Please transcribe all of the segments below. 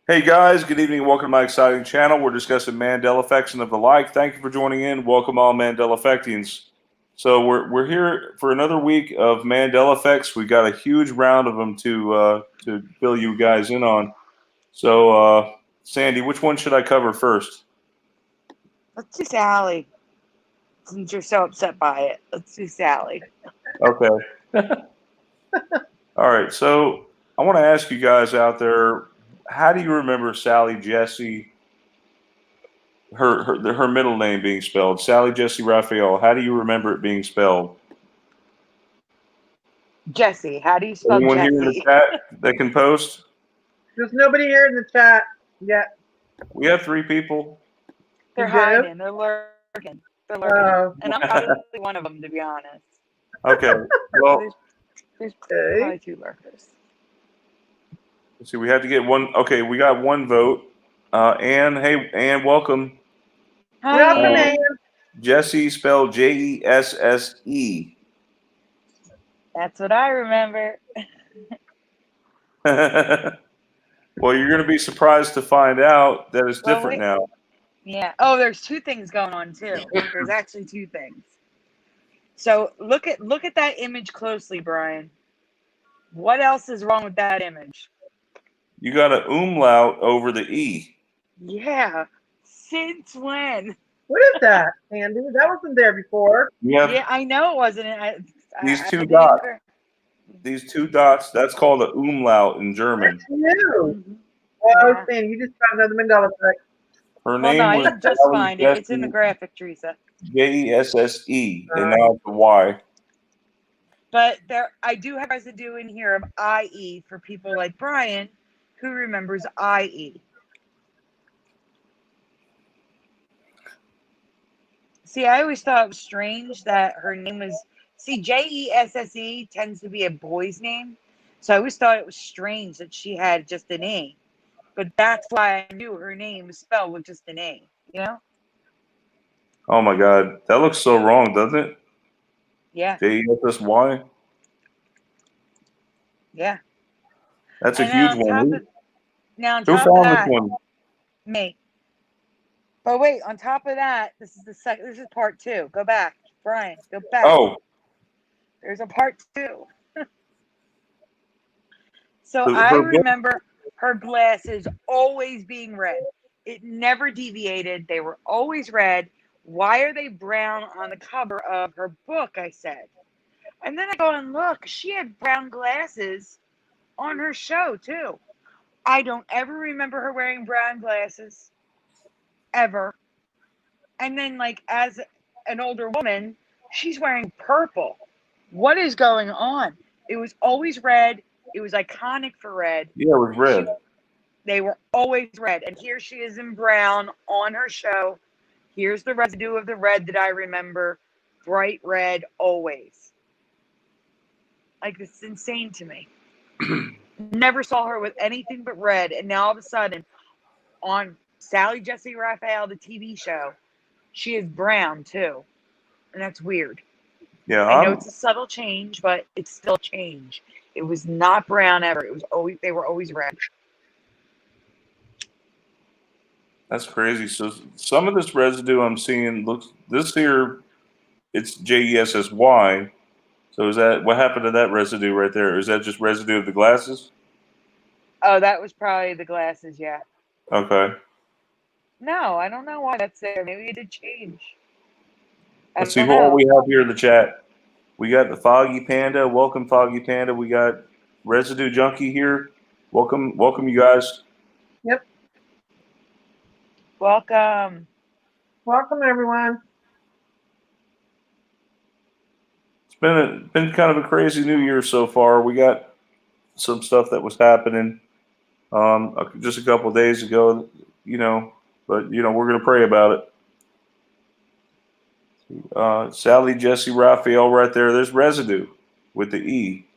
Hey guys, good evening. Welcome to my exciting channel. We're discussing Mandela effects and of the like. Thank you for joining in. Welcome all Mandela effectians. So we're here for another week of Mandela effects. We got a huge round of them to fill you guys in on. So Sandy, which one should I cover first? Let's do Sally. Since you're so upset by it, let's do Sally. Okay. All right. So I want to ask you guys out there, how do you remember Sally Jesse? Her middle name being spelled Sally Jesse Raphael. How do you remember it being spelled? Jesse. How do you spell Anyone here in the Jesse? chat that can post? There's nobody here in the chat yet. We have 3 people. They're You do? hiding. They're lurking. They're lurking. Oh. And I'm probably one of them, to be honest. Okay. Well, There's Okay. probably 2 lurkers. let's see. We have to get one. Okay, we got 1 vote. Ann, hey, Ann, welcome. Hi, Welcome, Ann. Ann. Jesse spelled Jesse. That's what I remember. Well, you're going to be surprised to find out that it's different now. Yeah. Oh, there's 2 things going on too. There's actually 2 things. So look at that image closely, Brian. What else is wrong with that image? You got an umlaut over the E. Yeah. Since when? What is that, Andy? That wasn't there before. You have Yeah, I know it wasn't. these I 2 didn't dots. agree. These 2 dots, that's called an umlaut in German. That's new. Mhm. Oh, Yeah. Sandy, you just found another Mandela effect. Her Well, no, name I was didn't just Sally find it. It's in the Jesse graphic, Teresa. Jesse, and now it's a Y. But I do have residue in here of IE for people like Brian, who remembers IE. See, I always thought it was strange that her name was. See, Jesse tends to be a boy's name. So I always thought it was strange that she had just an E. But that's why I knew her name was spelled with just an A, you know? Oh my God, that looks so wrong, doesn't it? Yeah, Jessy. yeah. That's a And huge one. Who top of found this that, one? me. But wait, on top of that, this is the second. This is part 2. Go back, Brian. Go back. Oh, There's a part 2. So I her book. remember her glasses always being red. It never deviated. They were always red. Why are they brown on the cover of her book? I said. And then I go and look. She had brown glasses on her show too. I don't ever remember her wearing brown glasses ever. And then, like, as an older woman, she's wearing purple. What is going on? It was always red. It was iconic for red. Yeah, it was red. They were always red. And here she is in brown on her show. Here's the residue of the red that I remember. Bright red always. Like, it's insane to me. Never saw her with anything but red. And now all of a sudden, on Sally Jesse Raphael, the TV show, she is brown too. And that's weird. Yeah, I know it's a subtle change, but it's still a change. It was not brown ever. It was always, they were always red. that's crazy. So some of this residue I'm seeing looks this here. It's Jessy. So is that what happened to that residue right there? Is that just residue of the glasses? Oh, that was probably the glasses, yeah. Okay. No, I don't know why that's there. Maybe it did change. Let's see who all we have here in the chat. We got the Foggy Panda. Welcome, Foggy Panda. We got Residue Junkie here. Welcome, you guys. Yep. Welcome. Welcome, everyone. It's been kind of a crazy New Year so far. We got some stuff that was happening just a couple of days ago, but we're gonna pray about it. Sally Jesse Raphael right there. There's residue with the E.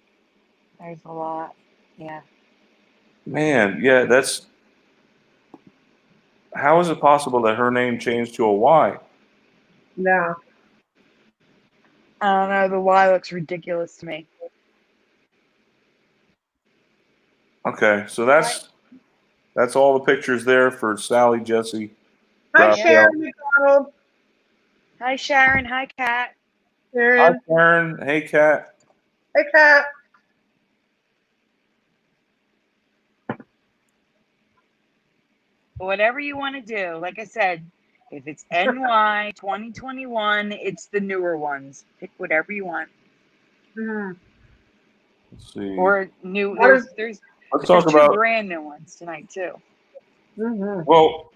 There's a lot. Yeah. Man, yeah, that's how is it possible that her name changed to a Y? Yeah. I don't know. The Y looks ridiculous to me. Okay, so that's That's all the pictures there for Sally, Jesse. Hi, Raphael. Sharon McDonald. Hi, Sharon. Hi, Kat. Hi, Sharon. Karen. Hey, Kat. Hey, Kat. Whatever you want to do. Like I said, if it's NY 2021, it's the newer ones. Pick whatever you want. Mhm. Let's see. Or new. What is- There's Let's talk two about. brand new ones tonight too. Mhm. Well,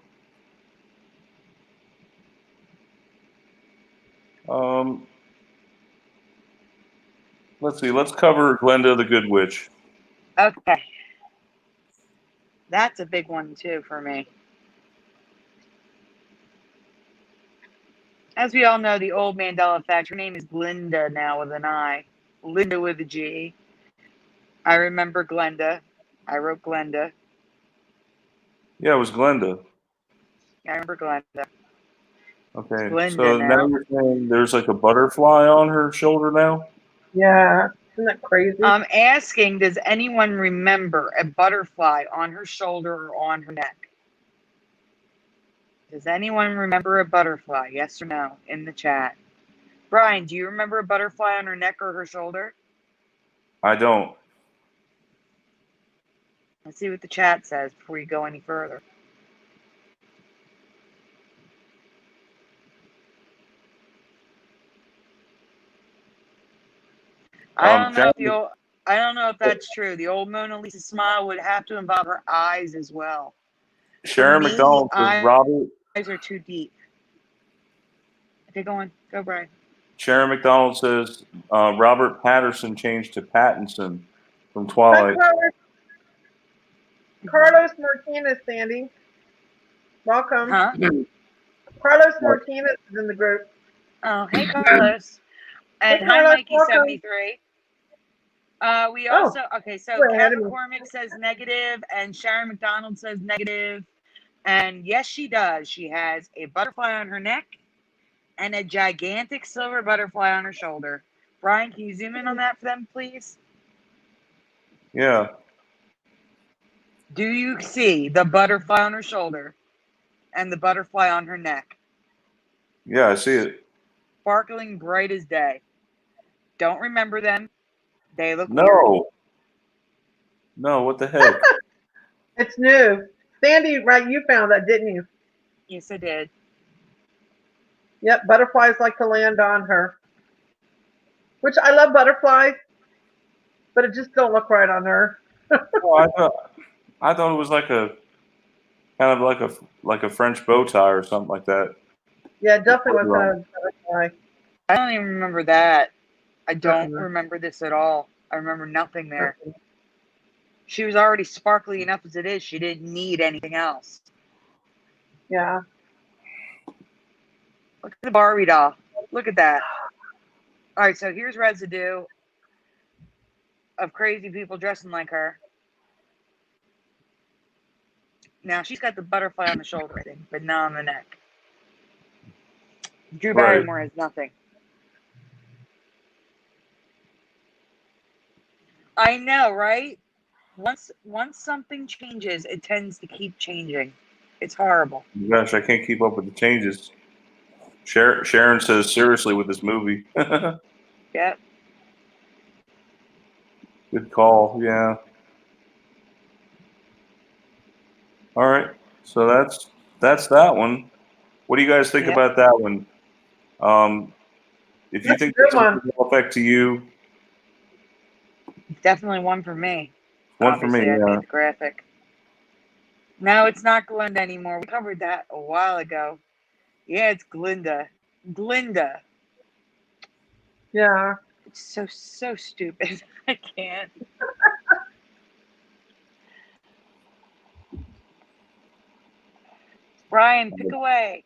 let's see. Let's cover Glenda the Good Witch. Okay. That's a big one too for me. As we all know, the old Mandela effect. Her name is Glinda now with an I. Linda with a G. I remember Glenda. I wrote Glenda. Yeah, it was Glenda. I remember Glenda. Okay, Glinda so now now. you're saying there's like a butterfly on her shoulder now? Yeah. Isn't that crazy? I'm asking, does anyone remember a butterfly on her shoulder or on her neck? Does anyone remember a butterfly? Yes or no? In the chat. Brian, do you remember a butterfly on her neck or her shoulder? I don't. Let's see what the chat says before you go any further. I don't know if that's true. The old Mona Lisa smile would have to involve her eyes as well. Sharon me, McDonald says Robert. Eyes are too deep. Okay, go on. Go, Brian. Sharon McDonald says Robert Patterson changed to Pattinson from Hi, Twilight. Carlos Martinez, Sandy. Welcome. Huh? Carlos Martinez is in the group. Oh, hey, Carlos. And Hey, hi, Carlos, Mikey73. We also, okay, so you're ahead Kat of me. McCormick says negative, and Sharon McDonald says negative. And yes, she does. She has a butterfly on her neck and a gigantic silver butterfly on her shoulder. Brian, can you zoom in on that for them, please? Yeah. Do you see the butterfly on her shoulder and the butterfly on her neck? Yeah, I see it. Sparkling bright as day. Don't remember them. They look weird. No, what the heck? It's new. Sandy, right, you found that, didn't you? Yes, I did. Yep, butterflies like to land on her. Which I love butterflies, but it just don't look right on her. Oh, I thought it was like a kind of like a French bow tie or something like that. Yeah, it definitely was a butterfly. I don't even remember that. I don't remember this at all. I remember nothing there. She was already sparkly enough as it is. She didn't need anything else. Yeah. Look at the Barbie doll. Look at that. All right, so here's residue of crazy people dressing like her. Now she's got the butterfly on the shoulder, I think, but not on the neck. Drew Barrymore has nothing. I know, right? Once something changes, it tends to keep changing. It's horrible. Gosh, I can't keep up with the changes. Sharon says seriously with this movie. Yep. Good call. Yeah. All right. So that's that one. What do you guys think about that one? If you That's think a good this one. will affect you, Definitely one for me. one for me. Obviously, I Yeah. made the graphic. No, it's not Glinda anymore. We covered that a while ago. Yeah, it's Glinda. Glinda. Yeah. It's so stupid. I can't. Brian, pick away.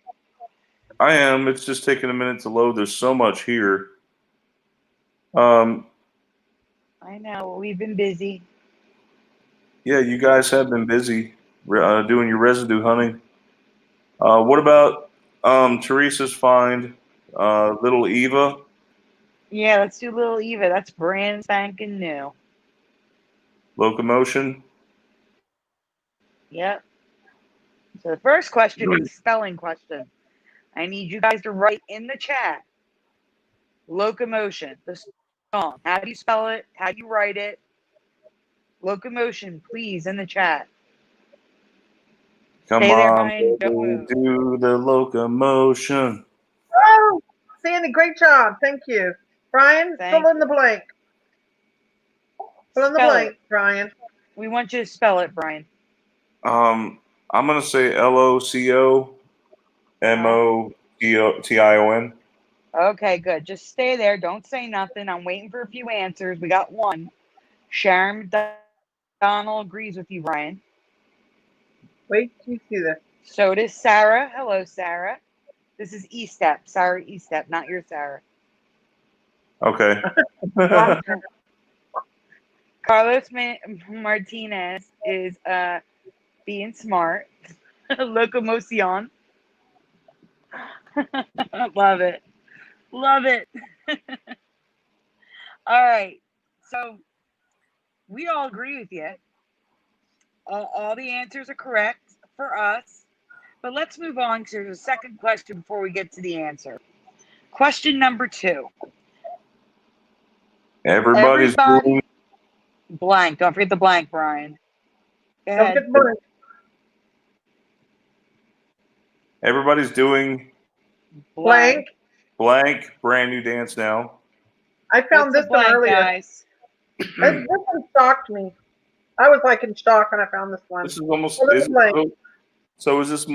I am. It's just taking a minute to load. There's so much here. I know. We've been busy. Yeah, you guys have been busy doing your residue hunting. What about Teresa's find, little Eva? Yeah, let's do Little Eva. That's brand spanking new. Locomotion? Yep. So the first question is a spelling question. I need you guys to write in the chat locomotion, the song. How do you spell it? How do you write it? Locomotion, please, in the chat. Come Stay there, on, Brian. Don't baby, move. do the locomotion. Oh, Sandy, great job. Thank you. Brian, Thank fill in the blank. Fill in the Spell blank, it. Brian. We want you to spell it, Brian. I'm gonna say LOCOMOTION. Okay, good. Just stay there. Don't say nothing. I'm waiting for a few answers. We got one. Sharon McDonald agrees with you, Brian. Wait till you see this. So does Sarah. Hello, Sarah. This is E-Step. Sarah E-Step, not your Sarah. Okay. Carlos Martinez is being smart. Locomotion. Love it. Love it. All right. So we all agree with you. All the answers are correct for us. But let's move on to the second question before we get to the answer. Question number 2. Everybody doing blank. Don't forget the blank, Brian. Go Don't ahead. get blank. everybody's doing Blank. blank brand new dance now. I found What's this a one blank, earlier. guys? This one shocked me. I was like in shock when I found this one. This is almost Fill in the blank. so is this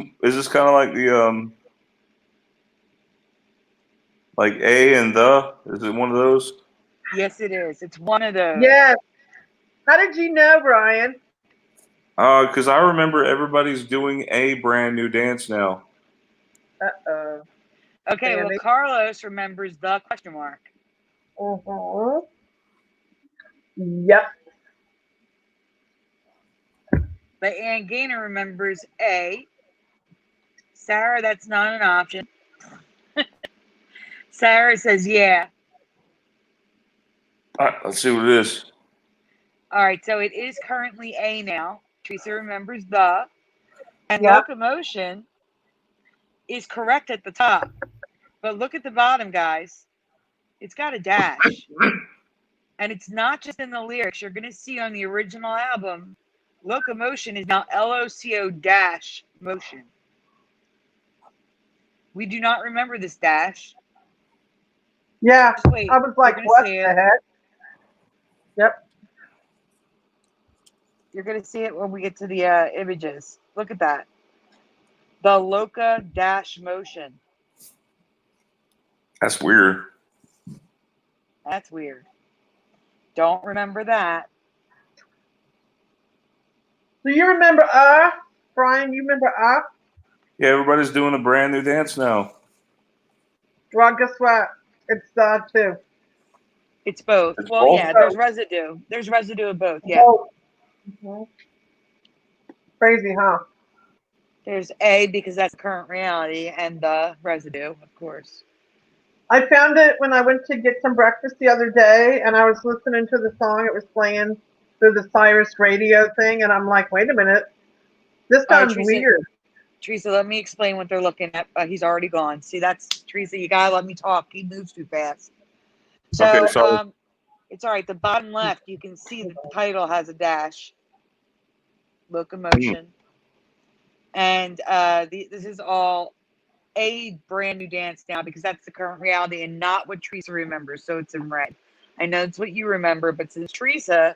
kind of like the like A and the? Is it one of those? Yes, it is. It's one of those. Yes. How did you know, Brian? Because I remember everybody's doing a brand new dance now. Uh-oh. Okay, well, Sandy. Carlos remembers the question mark. Uh-huh. Yep. But Ann Gaynor remembers A. Sarah, that's not an option. Sarah says, yeah. All right, let's see what it is. All right, so it is currently A now. Teresa remembers the. And Yep. locomotion is correct at the top. But look at the bottom, guys. It's got a dash. And it's not just in the lyrics. You're going to see on the original album, locomotion is now LOCO dash motion. We do not remember this dash. Yeah. Just wait. I was like, You're what gonna see the it. heck? Yep. You're going to see it when we get to the images. Look at that. The loca dash motion. That's weird. That's weird. Don't remember that. Do you remember Brian, you remember Yeah, everybody's doing a brand new dance now. Well, guess what? It's too. It's both. It's Well, both? yeah, there's residue. There's residue of both. Yeah. Both. Mm-hmm. Crazy, huh? There's A because that's current reality, and the residue, of course. I found it when I went to get some breakfast the other day, and I was listening to the song. It was playing through the Cyrus radio thing, and I'm like, wait a minute. This sounds weird. Teresa, let me explain what they're looking at. He's already gone. See, that's Teresa. You gotta let me talk. He moves too fast. So, Okay, sorry. it's all right. The bottom left, you can see that the title has a dash. Locomotion. And this is all a brand new dance now because that's the current reality and not what Teresa remembers. So it's in red. I know it's what you remember, but since Teresa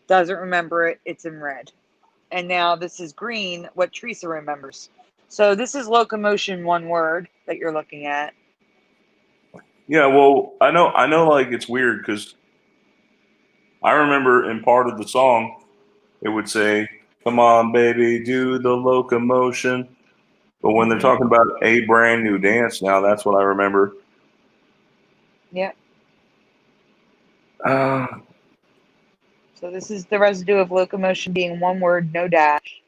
doesn't remember it, it's in red. And now this is green, what Teresa remembers. So this is locomotion, one word that you're looking at. Yeah, well, I know, like it's weird because I remember in part of the song, it would say, "Come on, baby, do the locomotion." But when they're talking about a brand new dance now, that's what I remember. Yep. Uh, So this is the residue of locomotion being one word, no dash.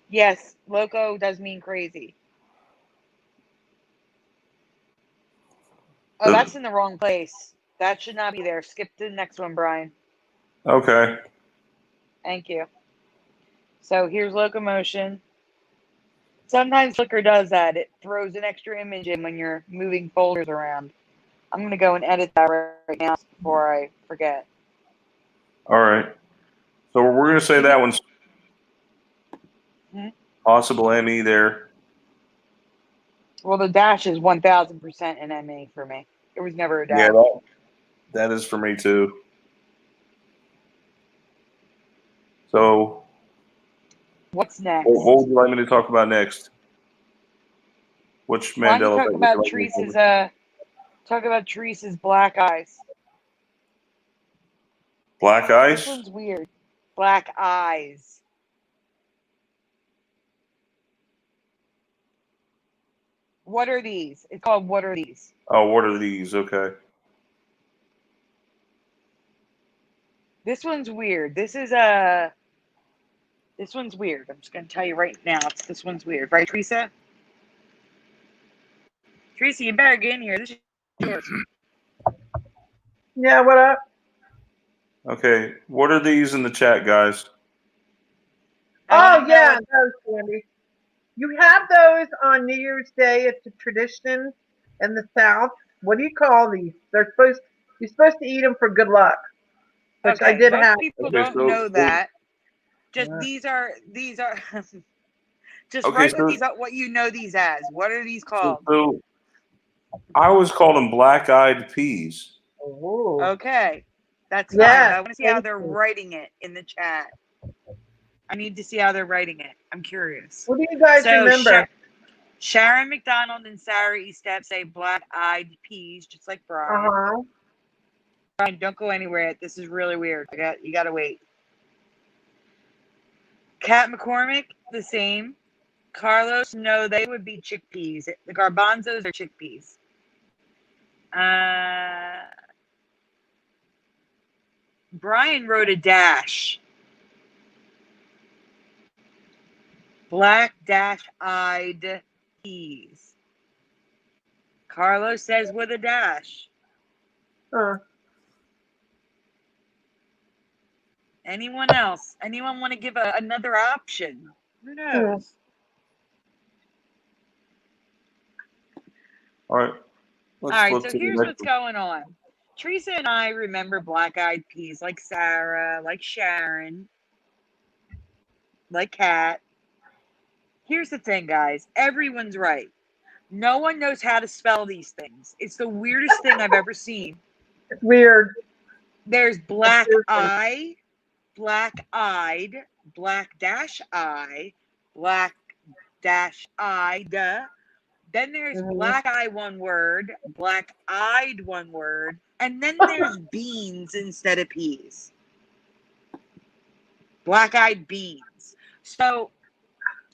Yes, loco does mean crazy. Oh, that's in the wrong place. That should not be there. Skip to the next one, Brian. okay. Thank you. So here's locomotion. Sometimes Flickr does that. It throws an extra image in when you're moving folders around. I'm going to go and edit that right now before I forget. All right. So we're going to say that one's possible ME there. Well, the dash is 1,000% an ME for me. There was never a dash. Yeah, that is for me too. So What's next? what would you like me to talk about next? Which Why don't you Mandela talk effect would about you like me to Teresa's black eyes? Black This ice? one's weird. Black eyes. What are these? It's called What Are These? Oh, what are these? Okay. This one's weird. This one's weird. I'm just going to tell you right now. This one's weird. Right, Teresa? Teresa, you better get in here. This is yours. Yeah, what up? Okay. What are these in the chat, guys? Oh, yeah, those, Sandy. You have those on New Year's Day. It's a tradition in the South. What do you call these? You're supposed to eat them for good luck. Which Okay, I did most have. people Okay, don't know that. Just Yeah. these are just Okay, write so, what you know these as. What are these called? So I always called them black-eyed peas. Oh. Okay. That's fine. Yeah, I want to see how they're writing it in the chat. I need to see how they're writing it. I'm curious. What do you guys remember? Sharon McDonald and Sarah Estep say black-eyed peas, just like Brian. Uh-huh. Brian, don't go anywhere. This is really weird. You got to wait. Kat McCormick, the same. Carlos, no, they would be chickpeas. The garbanzos are chickpeas. Brian wrote a dash. Black dash-eyed peas. Carlos says with a dash. Anyone else? Anyone want to give another option? Who knows? All right. All right, so here's what's going on. Teresa and I remember black-eyed peas like Sarah, like Sharon, like Kat. Here's the thing, guys. Everyone's right. No one knows how to spell these things. It's the weirdest thing I've ever seen. It's weird. There's black eye, black-eyed, black dash eye, black dash eyed. Then there's black eye one word, black eyed one word, and then there's beans instead of peas. Black eyed beans. So,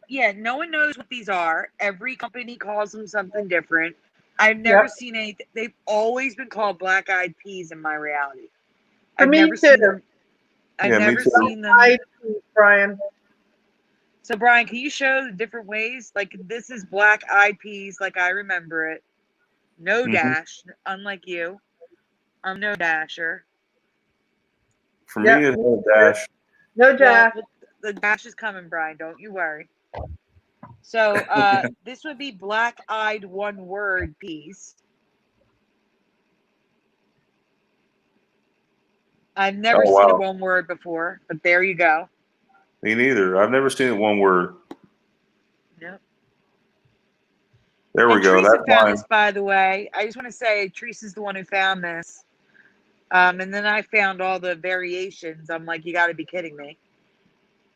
yeah, no one knows what these are. Every company calls them something different. I've never seen anything. They've always been called black eyed peas in my reality. I've never seen them. I've never seen them. Brian. So, Brian, can you show the different ways? Like, this is black-eyed peas like I remember it. No dash, unlike you. I'm no dasher. For me, it's no dash. No dash. Well, the dash is coming, Brian. Don't you worry. So, this would be black-eyed one-word peas. I've never seen it one word before, but there you go. Me neither. I've never seen it one word. Yep. There we go. Teresa That's found mine. this, by the way. I just want to say Teresa's the one who found this. And then I found all the variations. I'm like, you got to be kidding me.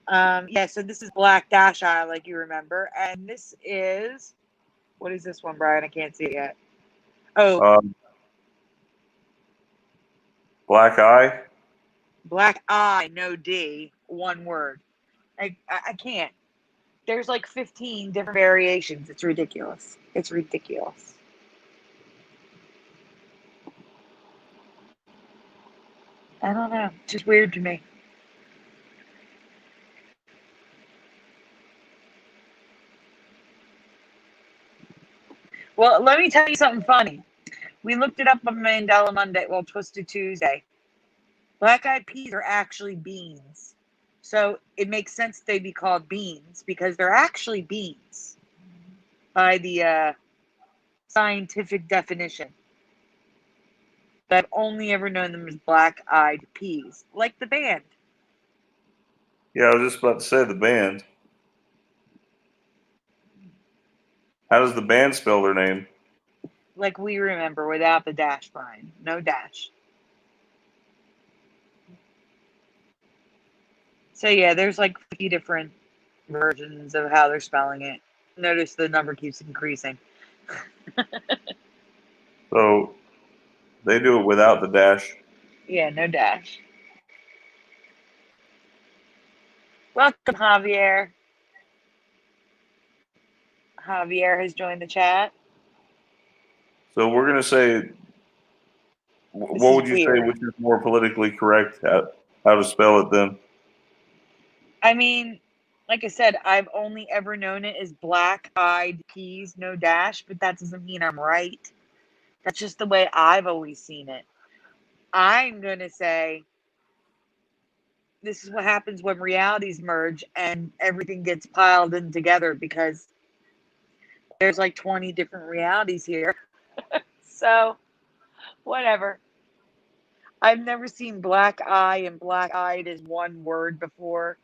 Yeah, so this is black dash eye, like you remember. And this is, what is this one, Brian? I can't see it yet. Oh. Black eye? Black eye, no D, one word. I can't. There's like 15 different variations. It's ridiculous. It's ridiculous. I don't know. It's just weird to me. Well, let me tell you something funny. We looked it up on Mandela Monday, well, Twisted Tuesday. Black-eyed peas are actually beans. So it makes sense they'd be called beans because they're actually beans by the scientific definition. But I've only ever known them as black-eyed peas, like the band. Yeah, I was just about to say the band. How does the band spell their name? Like we remember, without the dash, Brian. No dash. So yeah, there's like 50 different versions of how they're spelling it. Notice the number keeps increasing. So they do it without the dash. Yeah, no dash. Welcome, Javier. Javier has joined the chat. So we're going to say, This what is would you say weird. which is more politically correct, how to spell it then? I mean, like I said, I've only ever known it as black-eyed peas, no dash, but that doesn't mean I'm right. That's just the way I've always seen it. I'm going to say this is what happens when realities merge and everything gets piled in together because there's like 20 different realities here. So, whatever. I've never seen black eye and black-eyed as one word before.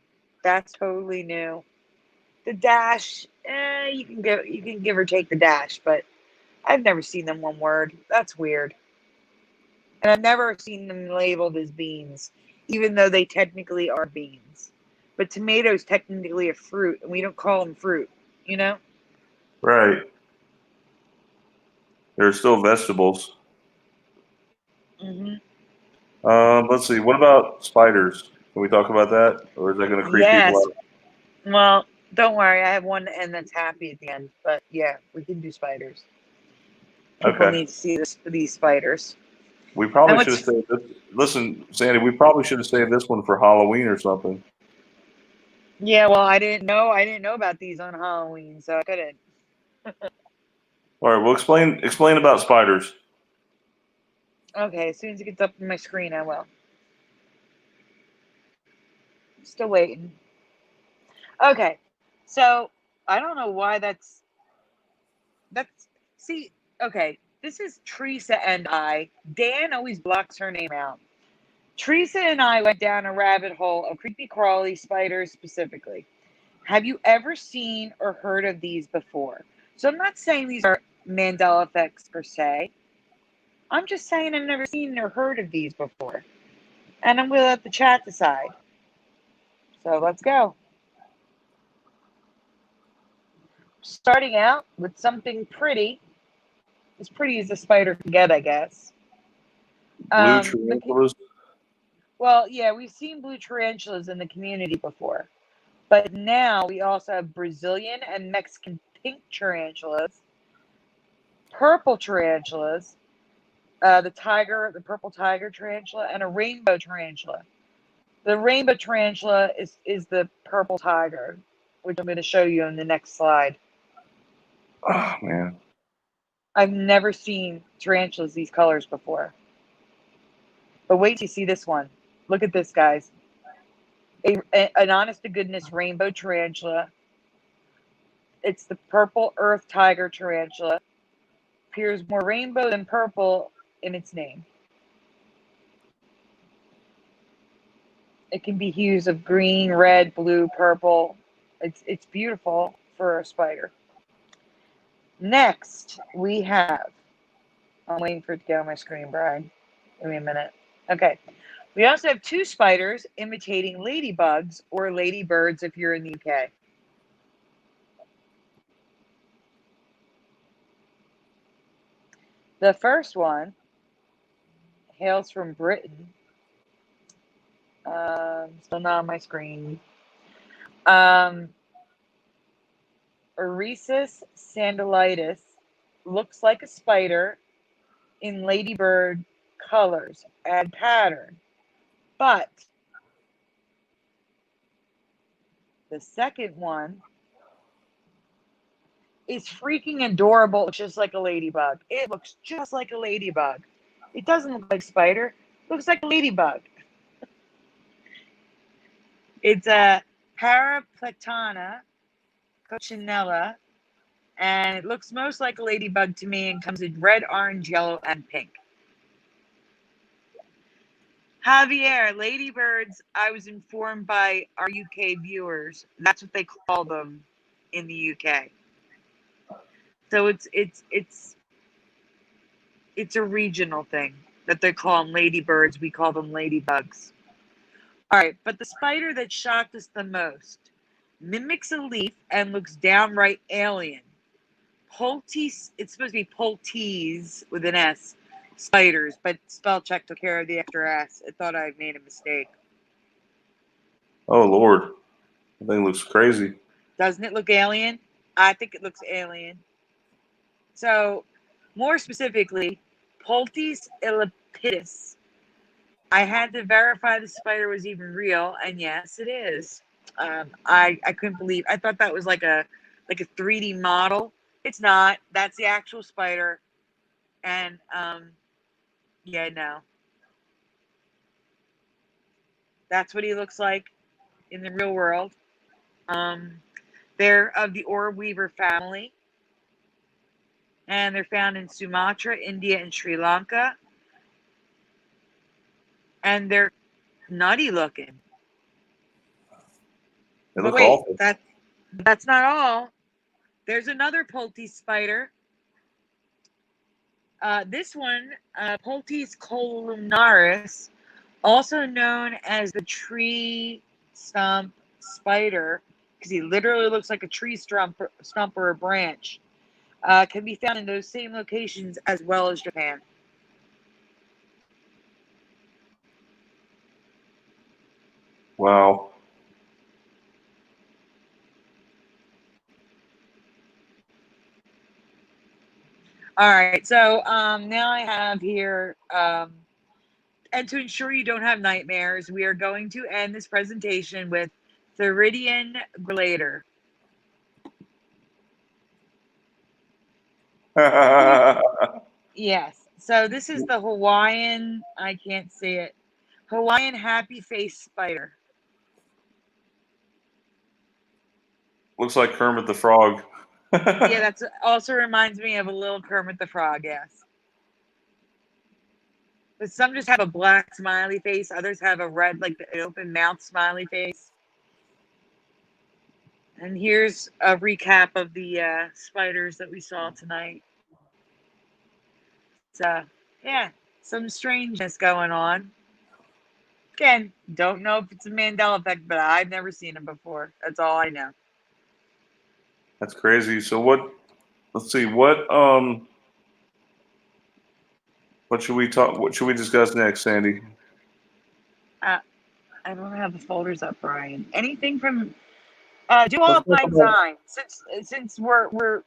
That's totally new. The dash, you can give or take the dash, but I've never seen them one word. That's weird. And I've never seen them labeled as beans, even though they technically are beans. But tomatoes technically a fruit, and we don't call them fruit, you know? Right. They're still vegetables. Hmm. Let's see. What about spiders? Can we talk about that? Or is that going to creep people Yes. out? Well, don't worry. I have one end that's happy at the end. But yeah, we can do spiders. People Okay. need to see these spiders. We And probably should have what's saved this. Listen, Sandy, we probably should have saved this one for Halloween or something. yeah, well, I didn't know about these on Halloween, so I couldn't. All right, well, explain about spiders. Okay, as soon as it gets up on my screen, I will. Still waiting. Okay, so I don't know why that's see. Okay, this is Teresa and I. Dan always blocks her name out. Teresa and I went down a rabbit hole of creepy crawly spiders specifically. Have you ever seen or heard of these before? So I'm not saying these are Mandela effects per se. I'm just saying I've never seen or heard of these before. And I'm going to let the chat decide. So let's go. Starting out with something pretty, as pretty as a spider can get, I guess. Blue Look, tarantulas. well, yeah, we've seen blue tarantulas in the community before, but now we also have Brazilian and Mexican pink tarantulas, purple tarantulas, the purple tiger tarantula, and a rainbow tarantula. The rainbow tarantula is the purple tiger, which I'm going to show you in the next slide. Oh man. I've never seen tarantulas these colors before. But wait till you see this one. Look at this, guys. An honest to goodness rainbow tarantula. It's the purple earth tiger tarantula. Appears more rainbow than purple in its name. It can be hues of green, red, blue, purple. It's beautiful for a spider. Next, we have. I'm waiting for it to get on my screen, Brian. Give me a minute. Okay. We also have two spiders imitating ladybugs or ladybirds if you're in the UK. The first one hails from Britain. Still not on my screen. Eresus sandalitis looks like a spider in ladybird colors and pattern. But the second one is freaking adorable, just like a ladybug. It looks just like a ladybug. It doesn't look like a spider. It looks like a ladybug. It's a Paraplatana coccinella, and it looks most like a ladybug to me and comes in red, orange, yellow, and pink. Javier, ladybirds, I was informed by our UK viewers, that's what they call them in the UK. So it's a regional thing that they call them ladybirds. We call them ladybugs. All right, but the spider that shocked us the most mimics a leaf and looks downright alien. Poltees, it's supposed to be Poltees with an S, spiders, but spell check took care of the extra S. It thought I had made a mistake. Oh Lord, that thing looks crazy. Doesn't it look alien? I think it looks alien. So, more specifically, Poltees illipidus. I had to verify the spider was even real, and yes, it is. I couldn't believe. I thought that was like a 3D model. It's not. That's the actual spider, and yeah, no, that's what he looks like in the real world. They're of the orb weaver family, and they're found in Sumatra, India, and Sri Lanka, and they're nutty looking. They But look wait, awful. that's not all. There's another Poltees spider. This one, Poltees columnaris, also known as the tree stump spider, because he literally looks like a tree stump or a branch, can be found in those same locations as well as Japan. Wow. All right, so now I have here, and to ensure you don't have nightmares, we are going to end this presentation with Theridion glader. Yes, so this is the Hawaiian, I can't see it, Hawaiian happy face spider. Looks like Kermit the Frog. Yeah, that's also reminds me of a little Kermit the Frog, yes. But some just have a black smiley face, others have a red, like an open mouth smiley face. And here's a recap of the spiders that we saw tonight. So, yeah, some strangeness going on. Again, don't know if it's a Mandela effect, but I've never seen them before. That's all I know. That's crazy. So what? Let's see. What should we talk? What should we discuss next, Sandy? I don't have the folders up, Brian. Anything from do Let's all talk Lang about. Syne. Since we're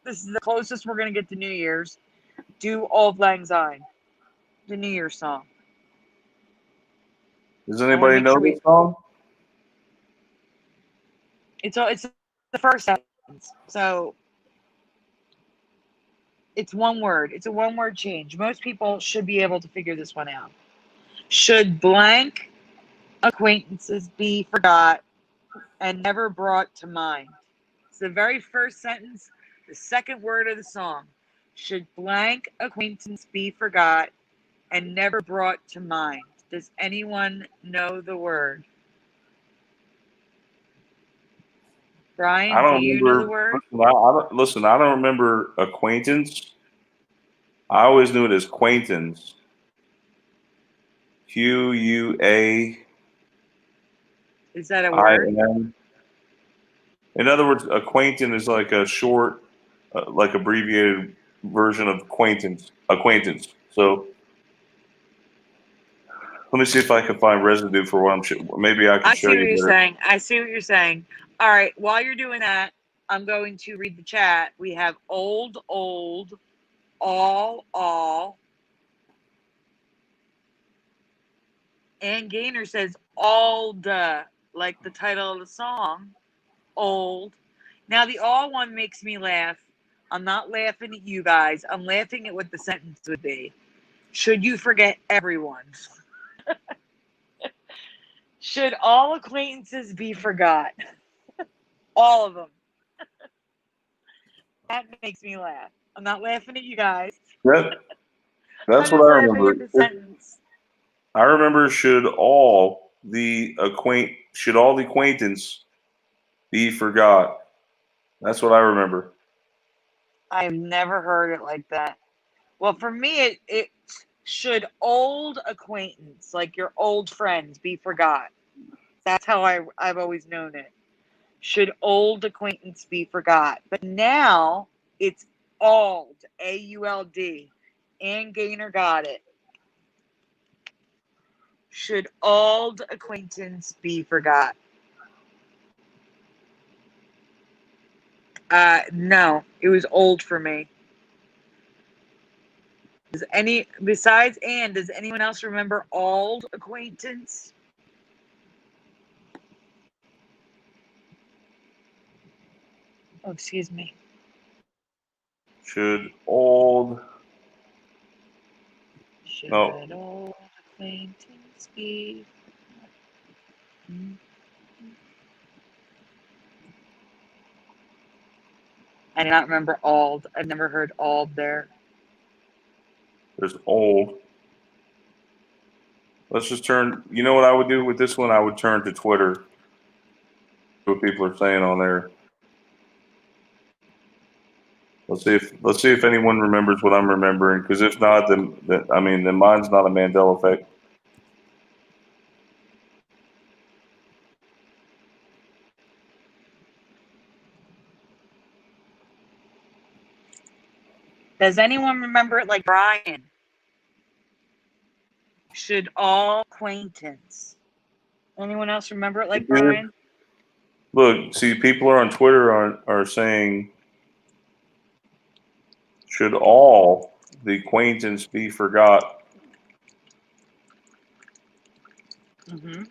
this is the closest we're gonna get to New Year's. Do Auld Lang Syne, the New Year's song. Does I want to anybody make know sure this song? it's the first sentence, so it's one word. It's a one-word change. Most people should be able to figure this one out. Should blank acquaintances be forgot and never brought to mind? It's the very first sentence, the second word of the song. Should blank acquaintance be forgot and never brought to mind? Does anyone know the word? I Brian, do don't you know the remember. word? Listen, I don't remember acquaintance. I always knew it as quaintance. QUAIN. Is that a word? In other words, acquaintance is like a short, like abbreviated version of acquaintance. Acquaintance. So let me see if I can find residue for what I'm. Maybe I can I show see what you you're better. saying. I see what you're saying. All right, while you're doing that, I'm going to read the chat. We have old, all. Ann Gaynor says old, like the title of the song, old. Now the all one makes me laugh. I'm not laughing at you guys. I'm laughing at what the sentence would be. Should you forget everyone? Should all acquaintances be forgot? All of them. That makes me laugh. I'm not laughing at you guys. That's I'm what just I laughing at remember. the sentence. I remember should all the acquaintance be forgot. That's what I remember. I've never heard it like that. Well, for me, it should old acquaintance, like your old friends, be forgot. That's how I've always known it. Should old acquaintance be forgot? But now it's AULD, AULD. Ann Gaynor got it. Should old acquaintance be forgot? No, it was old for me. Besides Ann, does anyone else remember old acquaintance? Oh, excuse me. Should old Should no old acquaintance be? I do not remember ald. I've never heard ald there. there's old. Let's just turn. You know what I would do with this one? I would turn to Twitter. What people are saying on there. Let's see if anyone remembers what I'm remembering. Because if not, then mine's not a Mandela effect. Does anyone remember it like Brian? Should all acquaintance? Anyone else remember it like Brian? Look, see, people are on Twitter are saying, should all the acquaintance be forgot? Mm-hmm.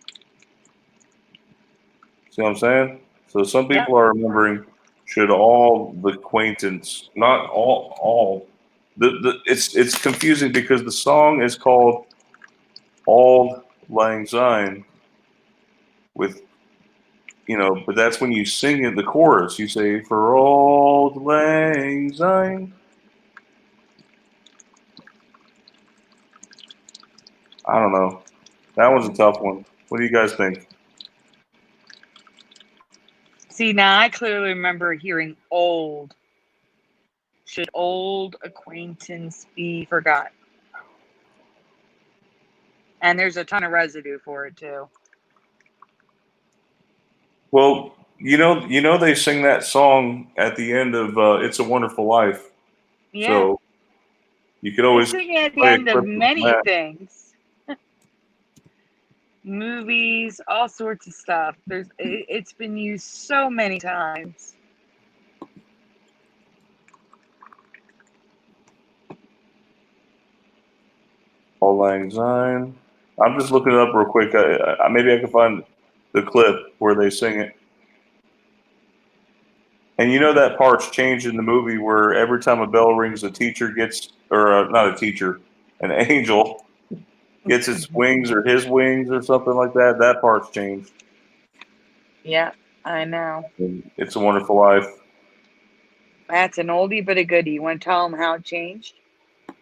See what I'm saying? So some people are remembering, should all the acquaintance, not all. It's confusing because the song is called Auld Lang Syne with, but that's when you sing it, the chorus. You say, for Auld Lang Syne. I don't know. That one's a tough one. What do you guys think? See, now I clearly remember hearing old. Should old acquaintance be forgot? And there's a ton of residue for it too. Well, they sing that song at the end of "It's a Wonderful Life," Yeah. so you could They always sing it at the play a end clip of from many that. things. Movies, all sorts of stuff. It's been used so many times. Auld Lang Syne. I'm just looking it up real quick. Maybe I can find the clip where they sing it. And that part's changed in the movie where every time a bell rings, a teacher gets, or not a teacher, an angel gets its wings or his wings or something like that. That part's changed. Yeah, I know. It's a Wonderful Life. That's an oldie but a goodie. You want to tell them how it changed?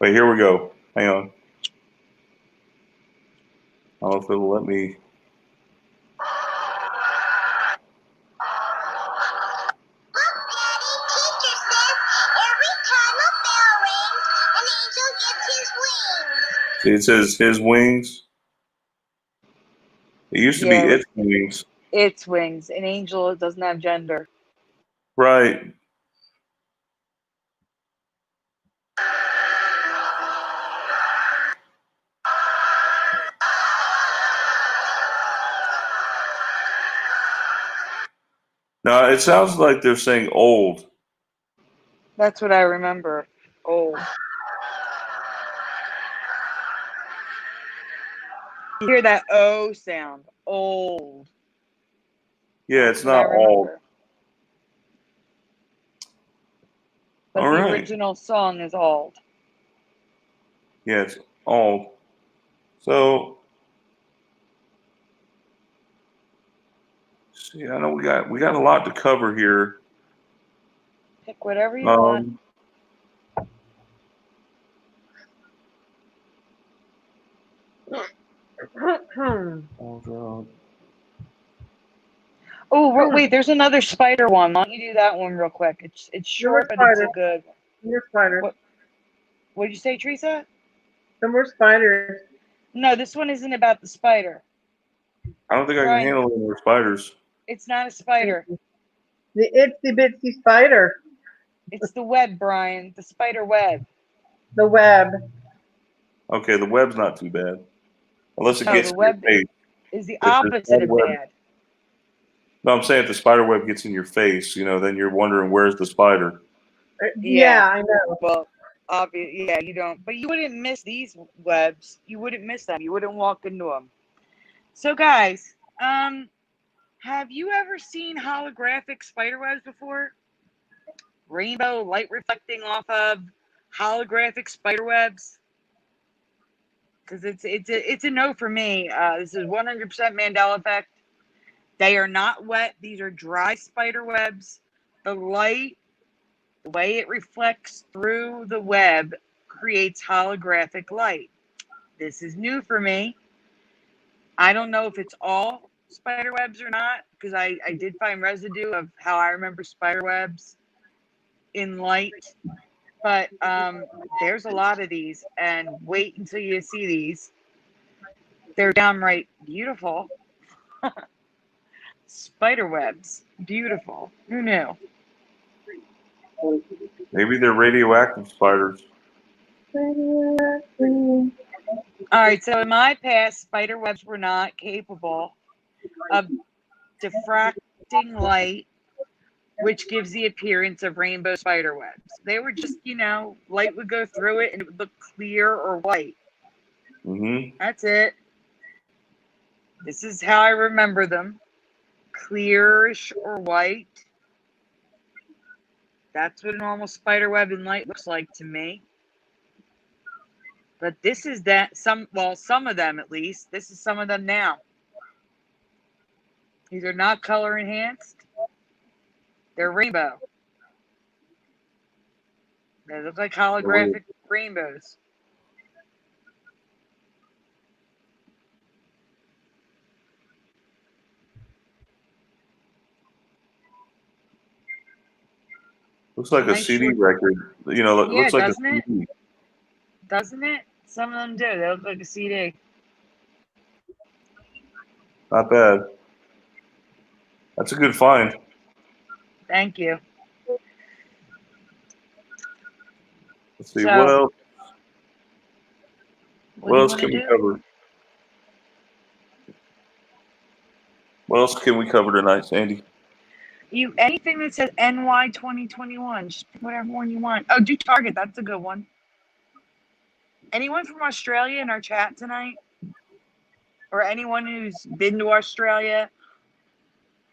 Wait, here we go. Hang on. I don't know if it'll let me. See, it says his wings. It used to be Yeah, its wings. its wings. An angel doesn't have gender. Right. Now, it sounds like they're saying old. That's what I remember. Old. You hear that O sound. Old. Yeah, That's it's what I not old. remember. But All the right. original song is old. Yeah, it's old. So, See, I know we got a lot to cover here. Pick whatever you want. Oh, wait, there's another spider one. Why don't you do that one real quick? It's short, but it's a good one. More spiders. What did you say, Teresa? Some more spiders. No, this one isn't about the spider. I don't think I can handle any more spiders. It's not a spider. The itsy bitsy spider. It's the web, Brian. The spider web. The web. Okay, the web's not too bad. Unless it gets the web in your face. is the opposite of bad. No, I'm saying if the spider web gets in your face, then you're wondering where's the spider. Yeah, I know. Well, yeah, you don't. But you wouldn't miss these webs. You wouldn't miss them. You wouldn't walk into them. So, guys, have you ever seen holographic spider webs before? Rainbow light reflecting off of holographic spider webs? Because it's a no for me. This is 100% Mandela effect. They are not wet. These are dry spider webs. The light, the way it reflects through the web, creates holographic light. This is new for me. I don't know if it's all spider webs or not, because I did find residue of how I remember spider webs in light. But there's a lot of these, and wait until you see these. They're downright beautiful. Spider webs. Beautiful. Who knew? Maybe they're radioactive spiders. All right, so in my past, spider webs were not capable of diffracting light, which gives the appearance of rainbow spider webs. They were just, light would go through it and it would look clear or white. Mm-hmm. That's it. This is how I remember them. Clearish or white. That's what a normal spider web in light looks like to me. But this is some of them at least. This is some of them now. These are not color enhanced. They're rainbow. They look like holographic rainbows. Looks like a CD record. Looks like doesn't a CD. Doesn't it? Some of them do. They look like a CD. Not bad. That's a good find. Thank you. Let's see, what else? What else can we cover? What else can we cover tonight, Sandy? Anything that says NY 2021, just pick whatever one you want. Oh, do Target. That's a good one. Anyone from Australia in our chat tonight? Or anyone who's been to Australia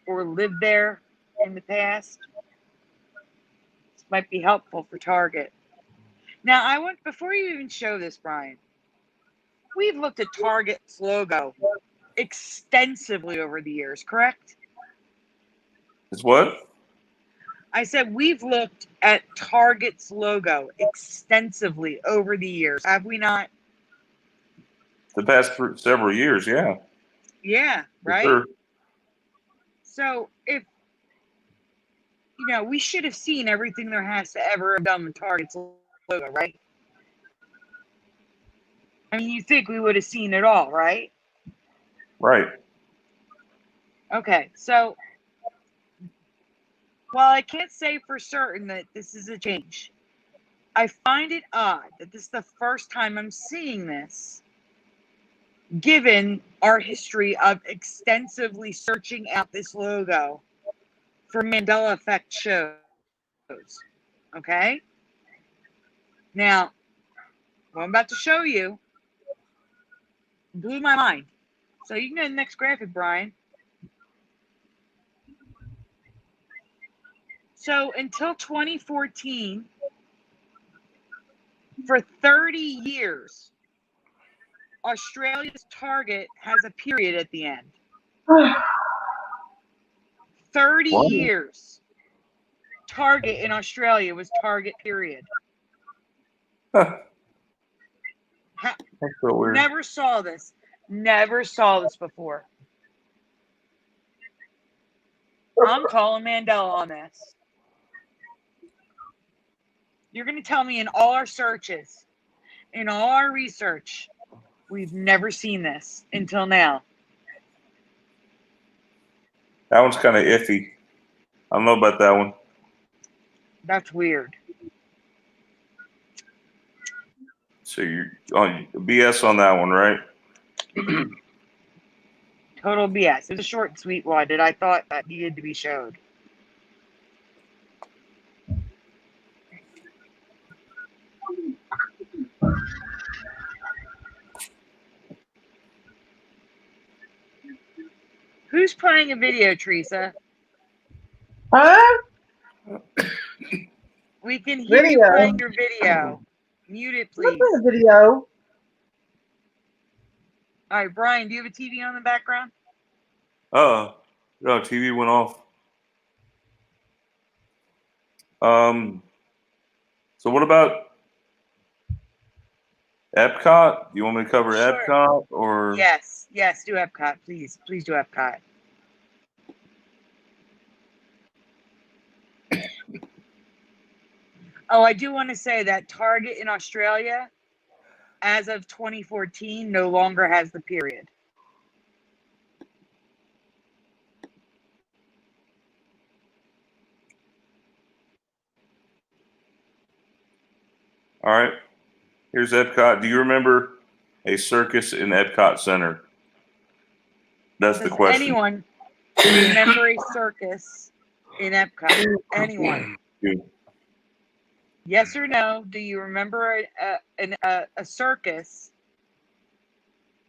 or lived there in the past? This might be helpful for Target. Now, before you even show this, Brian, we've looked at Target's logo extensively over the years, correct? It's what? I said we've looked at Target's logo extensively over the years, have we not? The past several years, yeah. Yeah, right? Sure. So if, we should have seen everything there has to ever have done with Target's logo, right? I mean, you think we would have seen it all, right? Right. Okay, so while I can't say for certain that this is a change, I find it odd that this is the first time I'm seeing this, given our history of extensively searching out this logo for Mandela effect shows. Okay? Now, what I'm about to show you blew my mind. So you can go to the next graphic, Brian. So until 2014, for 30 years, Australia's Target has a period at the end. 30 What? years. Target in Australia was Target, period. Huh. That's so weird. Never saw this. Never saw this before. I'm calling Mandela on this. You're going to tell me in all our searches, in all our research, we've never seen this until now. That one's kind of iffy. I don't know about that one. That's weird. So you're on BS on that one, right? Total BS. It was a short and sweet one, and I thought that needed to be showed. Who's playing a video, Teresa? Huh? We can hear you playing your video. Mute it, please. Look at the video. All right, Brian, do you have a TV on in the background? No, TV went off. So what about Epcot? You want me to cover Sure. Epcot or? Yes, do Epcot, please. Please do Epcot. Oh, I do want to say that Target in Australia, as of 2014, no longer has the period. All right. Here's Epcot. Do you remember a circus in Epcot Center? That's the Does question. anyone remember a circus in Epcot? Anyone? Yes or no? Do you remember a circus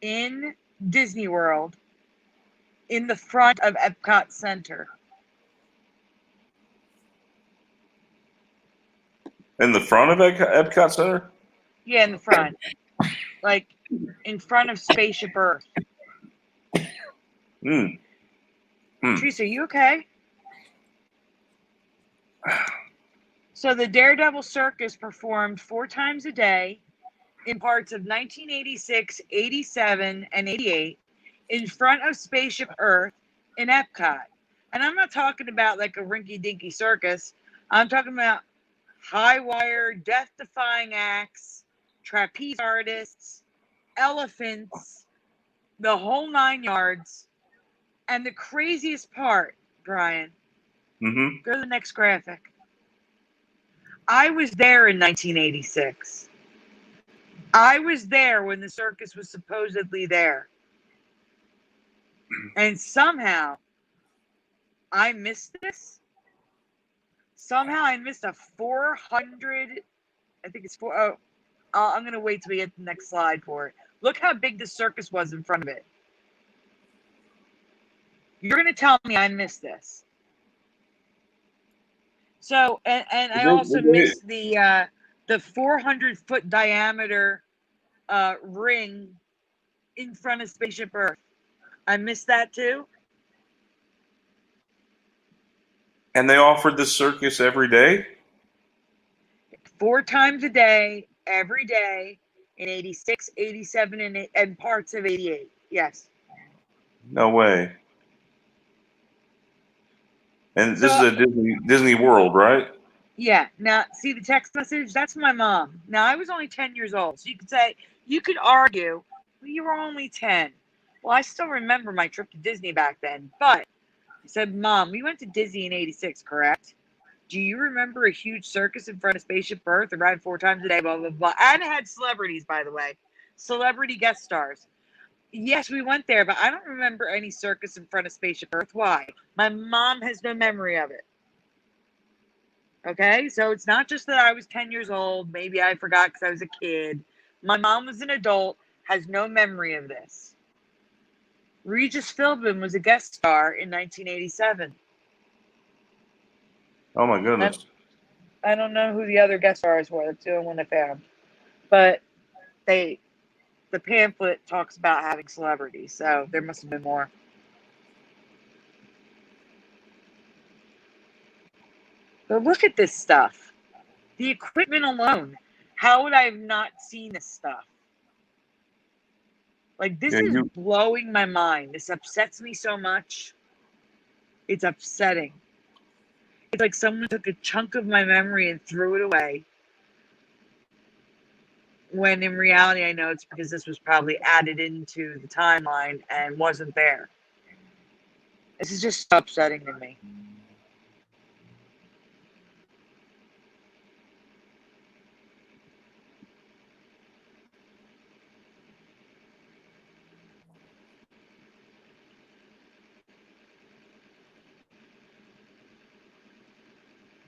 in Disney World in the front of Epcot Center? In the front of Epcot Center? Yeah, in the front. Like in front of Spaceship Earth. Teresa, are you okay? So the Daredevil Circus performed 4 times a day in parts of 1986, 87, and 88 in front of Spaceship Earth in Epcot. And I'm not talking about like a rinky-dinky circus. I'm talking about high wire, death-defying acts, trapeze artists, elephants, the whole 9 yards. And the craziest part, Brian, go to the next graphic. I was there in 1986. I was there when the circus was supposedly there. And somehow I missed this. Somehow I missed a 400, I think it's I'm going to wait till we get the next slide for it. Look how big the circus was in front of it. You're going to tell me I missed this. So, and I also missed the 400-foot diameter ring in front of Spaceship Earth. I missed that too. And they offered the circus every day? 4 times a day, every day, in 86, 87, and parts of 88. Yes. No way. And this is a Disney World, right? Yeah. Now, see the text message? That's my mom. Now, I was only 10 years old. So you could argue, well, you were only 10. Well, I still remember my trip to Disney back then. But I said, Mom, we went to Disney in 86, correct? Do you remember a huge circus in front of Spaceship Earth around 4 times a day, blah, blah, blah. And it had celebrities, by the way. Celebrity guest stars. Yes, we went there, but I don't remember any circus in front of Spaceship Earth. Why? My mom has no memory of it. Okay? So it's not just that I was 10 years old. Maybe I forgot because I was a kid. My mom was an adult, has no memory of this. Regis Philbin was a guest star in 1987. Oh my goodness. I don't know who the other guest stars were. That's the only one I found. But the pamphlet talks about having celebrities, so there must have been more. But look at this stuff. The equipment alone. How would I have not seen this stuff? Like, this is blowing my mind. This upsets me so much. It's upsetting. It's like someone took a chunk of my memory and threw it away. When in reality, I know it's because this was probably added into the timeline and wasn't there. This is just so upsetting to me.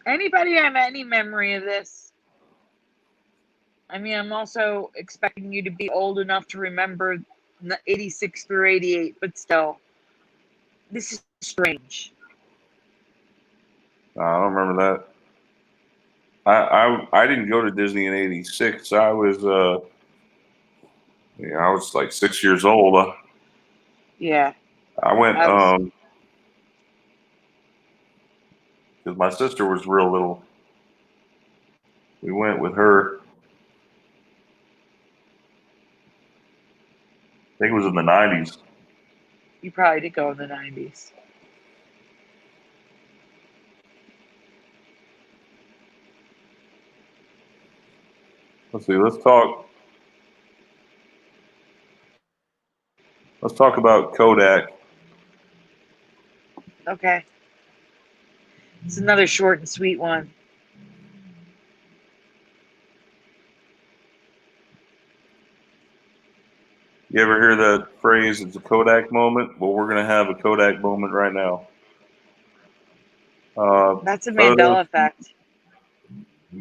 Anybody have any memory of this? I mean, I'm also expecting you to be old enough to remember 86 through 88, but still, this is strange. I don't remember that. I didn't go to Disney in '86. I was I was like 6 years old. Yeah. I went because my sister was real little. We went with her. I think it was in the '90s. You probably did go in the 90s. Let's see. Let's talk about Kodak. Okay. It's another short and sweet one. You ever hear that phrase, it's a Kodak moment? Well, we're going to have a Kodak moment right now. That's a Mandela effect.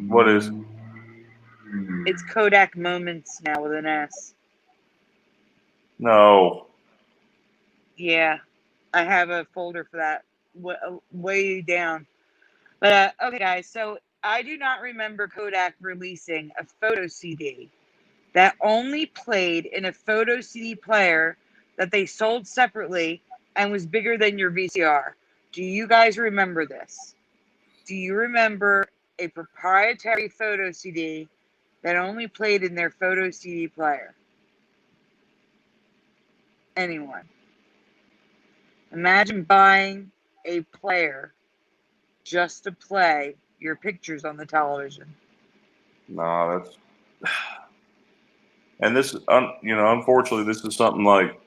What is? It's Kodak Moments now with an S. No. Yeah. I have a folder for that way down. But, okay, guys. So, I do not remember Kodak releasing a photo CD that only played in a photo CD player that they sold separately and was bigger than your VCR. Do you guys remember this? Do you remember a proprietary photo CD that only played in their photo CD player? Anyone? Imagine buying a player just to play your pictures on the television. No, that's. And this, unfortunately, this is something like,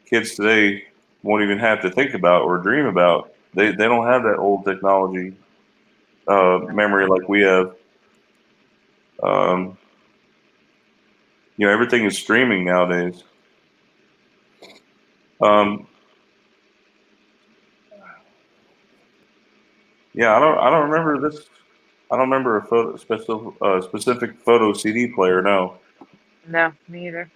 kids today won't even have to think about or dream about. They don't have that old technology memory like we have. Everything is streaming nowadays. Yeah, I don't remember this. I don't remember a specific photo CD player. No. No, me either.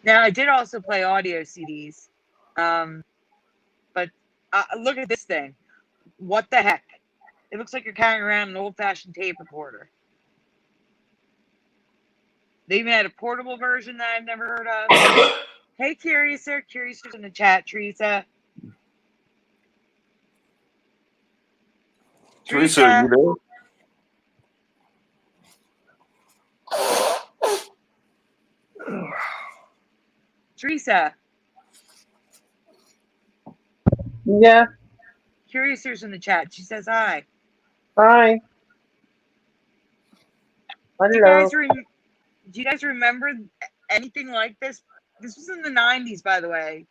Now, I did also play audio CDs. But look at this thing. What the heck? It looks like you're carrying around an old-fashioned tape recorder. They even had a portable version that I've never heard of. Hey, Curiouser. Curiouser's in the chat, Teresa. Teresa, are you there? Teresa. Yeah. Curiouser's in the chat. She says hi. Hi. Hello. Do you guys remember anything like this? This was in the 90s, by the way.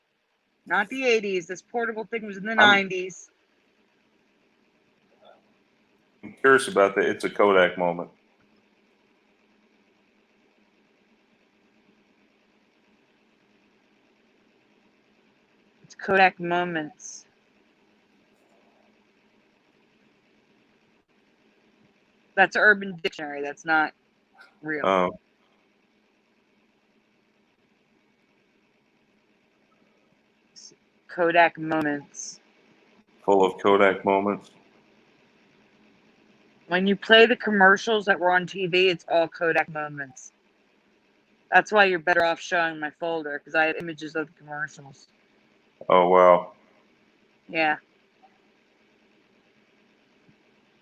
Not the 80s. This portable thing was in the 90s. I'm curious about that. It's a Kodak moment. It's Kodak Moments. That's Urban Dictionary. That's not real. Oh. Kodak Moments. Full of Kodak moments. When you play the commercials that were on TV, it's all Kodak Moments. That's why you're better off showing my folder, because I have images of the commercials. Oh, wow. Yeah.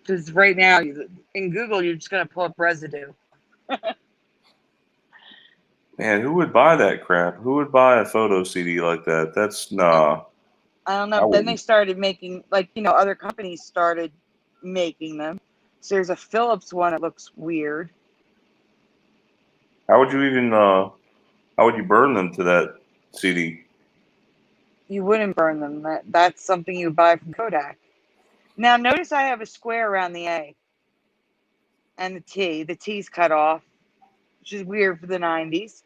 Because right now, in Google, you're just going to pull up residue. Man, who would buy that crap? Who would buy a photo CD like that? That's nah. I don't know. I Then they wouldn't. started making, other companies started making them. So there's a Philips one that looks weird. How would you even? How would you burn them to that CD? You wouldn't burn them. That's something you buy from Kodak. Now, notice I have a square around the A and the T. The T's cut off, which is weird for the 90s.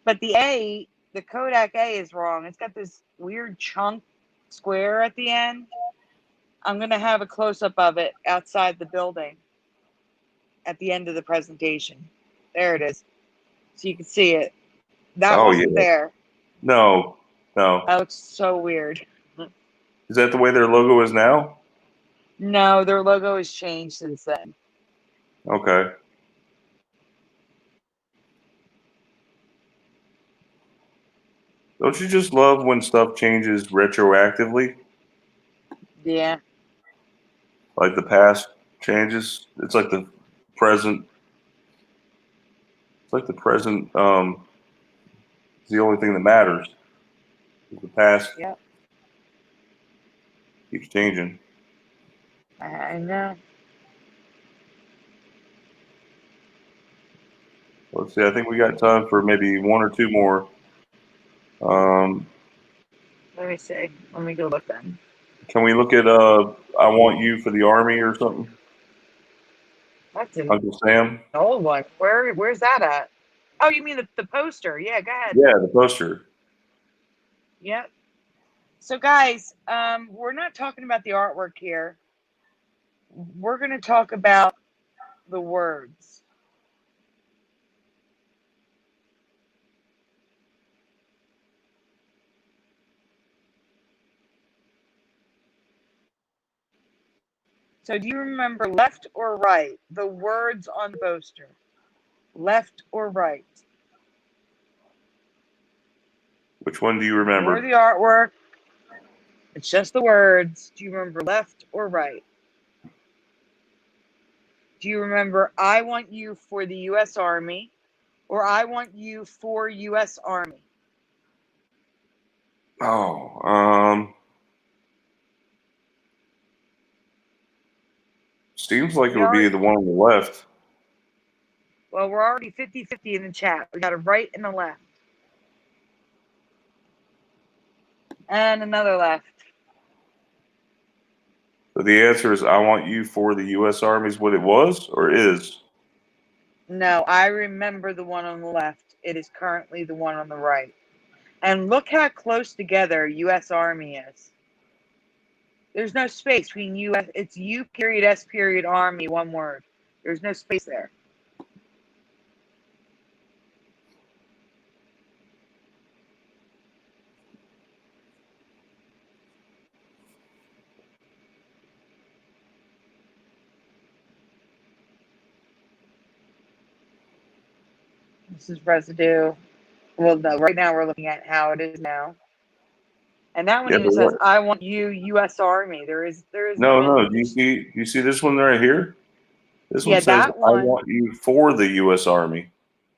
But the Kodak A is wrong. It's got this weird chunk square at the end. I'm going to have a close-up of it outside the building at the end of the presentation. There it is. So you can see it. That Oh wasn't yeah. there. No. That looks so weird. Is that the way their logo is now? No, their logo has changed since then. Okay. Don't you just love when stuff changes retroactively? Yeah. Like the past changes? It's like the present. It's like the present is the only thing that matters. The past Yep. keeps changing. I know. Let's see. I think we got time for maybe one or two more. Let me see. Let me go look then. Can we look at "I Want You" for the Army or something? That's an Uncle Sam. old one. Where's that at? Oh, you mean the poster? Yeah, go ahead. Yeah, the poster. Yep. So guys, we're not talking about the artwork here. We're going to talk about the words. So do you remember left or right? The words on the poster. Left or right? Which one do you Ignore remember? the artwork. It's just the words. Do you remember left or right? Do you remember "I want you for the U.S. Army" or "I want you for U.S. Army"? Oh, seems like it would be the one on the left. Well, we're already 50-50 in the chat. We got a right and a left. And another left. So the answer is "I want you for the U.S. Army" is what it was or is? No, I remember the one on the left. It is currently the one on the right. And look how close together U.S. Army is. There's no space between U.S. It's U.S. Army, one word. There's no space there. This is residue. Well, no, right now we're looking at how it is now. And that one Yeah, even but says, what? "I want you, U.S. Army." There is No, no. no. Do you see this one right here? This one Yeah, says that "I one. want you for the U.S. Army."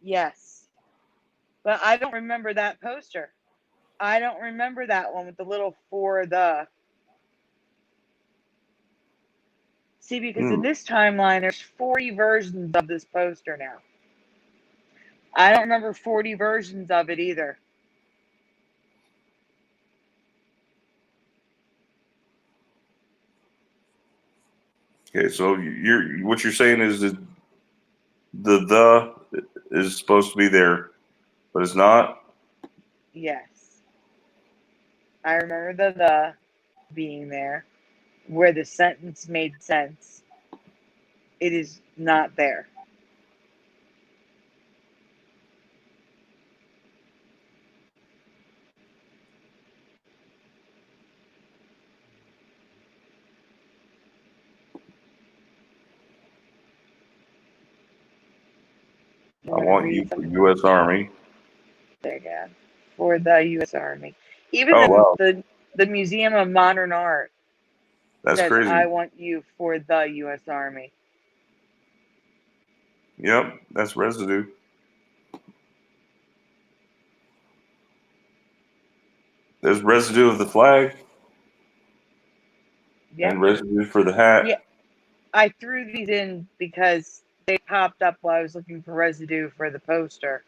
Yes. But I don't remember that poster. I don't remember that one with the little "for the." See, because in this timeline, there's 40 versions of this poster now. I don't remember 40 versions of it either. Okay, so what you're saying is that the is supposed to be there, but it's not. Yes. I remember the being there where the sentence made sense. It is not there. I want you for U.S. Army. There you go. For the U.S. Army. Even Oh wow. the Museum of Modern Art. That's Says, crazy. I want you for the U.S. Army. Yep, that's residue. There's residue of the flag Yep. and residue for the hat. Yeah. I threw these in because they popped up while I was looking for residue for the poster.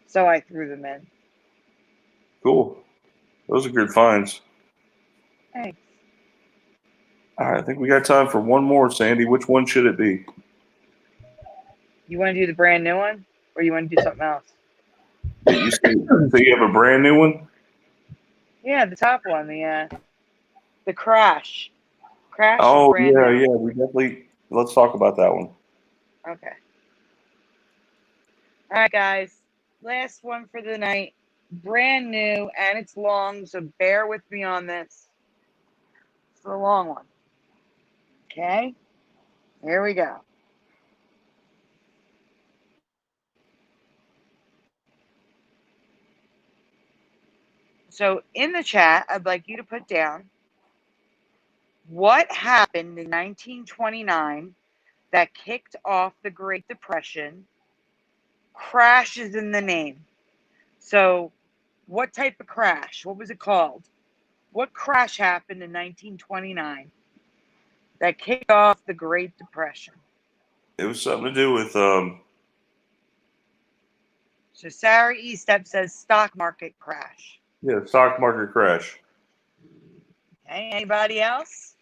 So I threw them in. Cool. Those are good finds. Thanks. All right, I think we got time for one more, Sandy. Which one should it be? You want to do the brand new one? Or you want to do something else? So you have a brand new one? Yeah, the top one. The crash. Crash is Oh, brand yeah, new. yeah. We definitely, let's talk about that one. Okay. All right, guys. Last one for the night. Brand new, and it's long, so bear with me on this. It's a long one. Okay? Here we go. So in the chat, I'd like you to put down what happened in 1929 that kicked off the Great Depression. Crash is in the name. So what type of crash? What was it called? What crash happened in 1929 that kicked off the Great Depression? It was something to do with, So Sarah Estep says stock market crash. yeah, stock market crash. Okay, anybody else?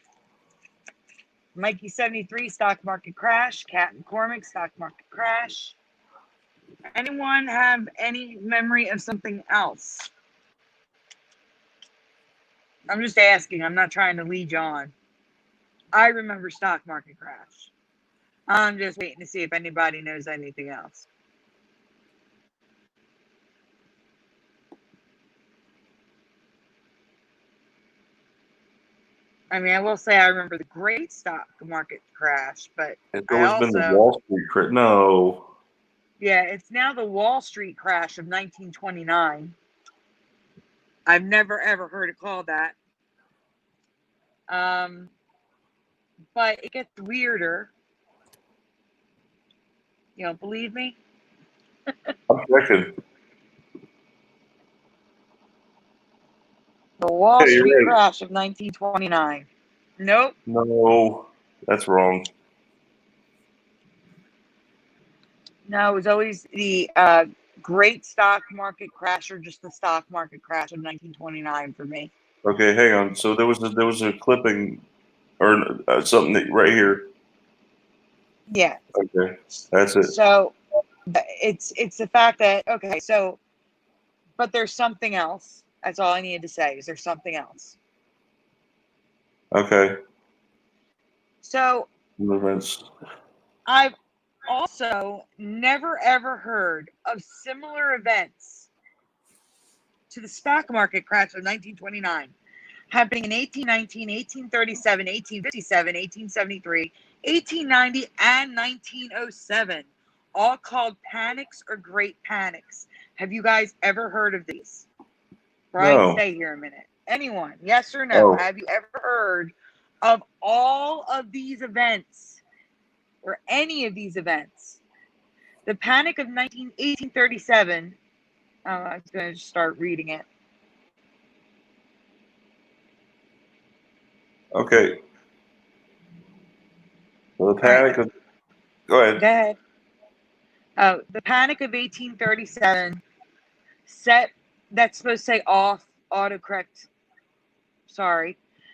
Mikey73, stock market crash. Cat McCormick, stock market crash. Anyone have any memory of something else? I'm just asking. I'm not trying to lead you on. I remember stock market crash. I'm just waiting to see if anybody knows anything else. I mean, I will say I remember the great stock market crash, but It's I always been the also, Wall Street crash. No. yeah, it's now the Wall Street crash of 1929. I've never ever heard it called that. But it gets weirder. You don't believe me? I'm checking. The Wall Yeah, you're Street right. crash of 1929. Nope. No, that's wrong. No, it was always the great stock market crash or just the stock market crash of 1929 for me. Okay, hang on. So there was a clipping or something that, right here. Yeah. Okay, that's it. So it's the fact that, okay, so, but there's something else. That's all I needed to say is there's something else. Okay. So Events. I've also never ever heard of similar events to the stock market crash of 1929 happening in 1819, 1837, 1857, 1873, 1890, and 1907, all called panics or great panics. Have you guys ever heard of these? Brian, No. stay here a minute. Anyone, yes or no? Oh. Have you ever heard of all of these events or any of these events? The Panic of 1837, I was going to start reading it. Okay. So the panic of. Go ahead. Go ahead. The Panic of 1837 that's supposed to say autocorrect,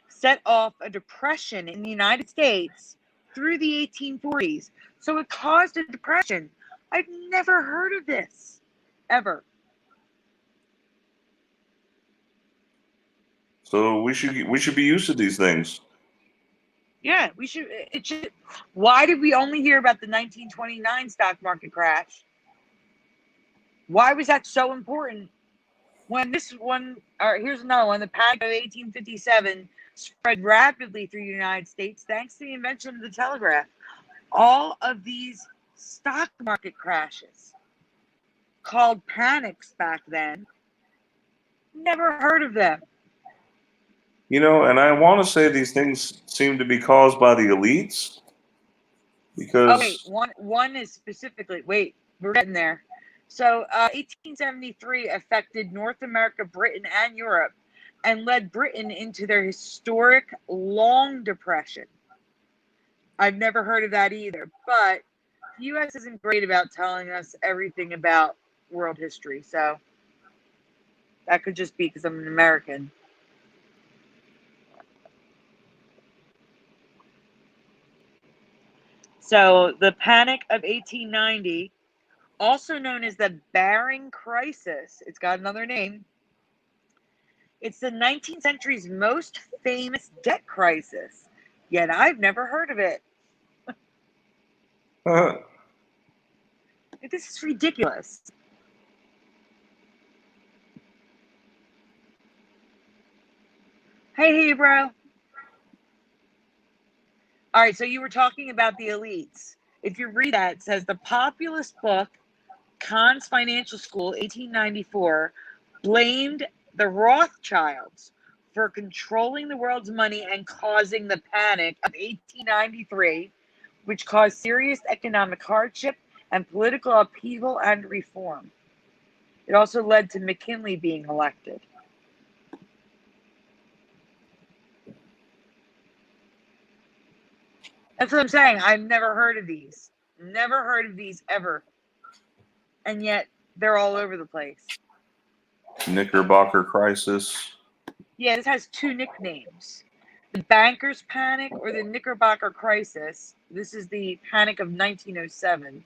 set off a depression in the United States through the 1840s. So it caused a depression. I've never heard of this, ever. So we should be used to these things. Yeah, we should. It should. Why did we only hear about the 1929 stock market crash? Why was that so important? When this one, or here's another one, the Panic of 1857 spread rapidly through the United States thanks to the invention of the telegraph. All of these stock market crashes, called panics back then, never heard of them. You know, and I want to say these things seem to be caused by the elites Oh wait, because one is specifically. Wait, we're getting there. So, 1873 affected North America, Britain, and Europe, and led Britain into their historic Long Depression. I've never heard of that either, but the U.S. isn't great about telling us everything about world history, so that could just be because I'm an American. So, the Panic of 1890, also known as the Baring Crisis, it's got another name. It's the 19th century's most famous debt crisis, yet I've never heard of it. This is ridiculous. Hey, bro. All right, so you were talking about the elites. If you read that, it says the populist book, Kahn's Financial School, 1894, blamed the Rothschilds for controlling the world's money and causing the Panic of 1893, which caused serious economic hardship and political upheaval and reform. It also led to McKinley being elected. That's what I'm saying. I've never heard of these. Never heard of these ever. And yet they're all over the place. Knickerbocker crisis. Yeah, this has two nicknames. The Bankers' Panic or the Knickerbocker Crisis. This is the Panic of 1907.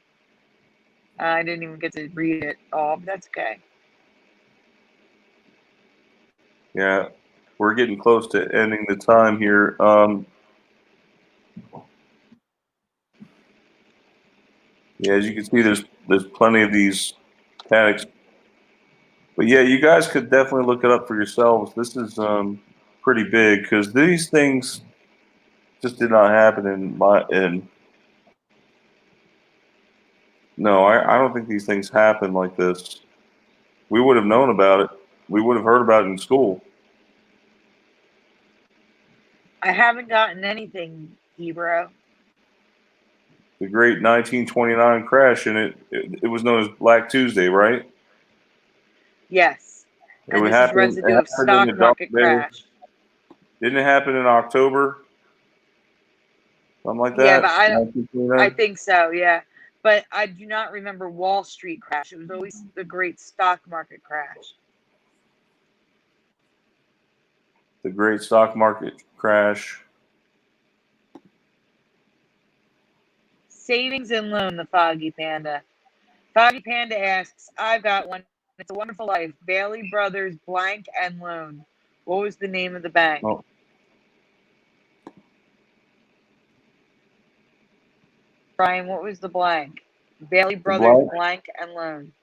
I didn't even get to read it all, but that's okay. Yeah, we're getting close to ending the time here. Yeah, as you can see, there's plenty of these panics. But yeah, you guys could definitely look it up for yourselves. This is pretty big because these things just did not happen in. No, I don't think these things happen like this. We would have known about it. We would have heard about it in school. I haven't gotten anything, Hebrew. The great 1929 crash, and it was known as Black Tuesday, right? Yes. It And would this is happen. It residue of happened in stock the dark market days. crash. Didn't it happen in October? Something like Yeah, but that. I think so, yeah. But I do not remember Wall Street crash. It was always the great stock market crash. The great stock market crash. Savings and loan, the Foggy Panda. Foggy Panda asks, I've got one. It's a Wonderful Life. Bailey Brothers Blank and Loan. What was the name of the bank? Oh. Brian, what was the blank? Bailey Brothers Blank and Loan.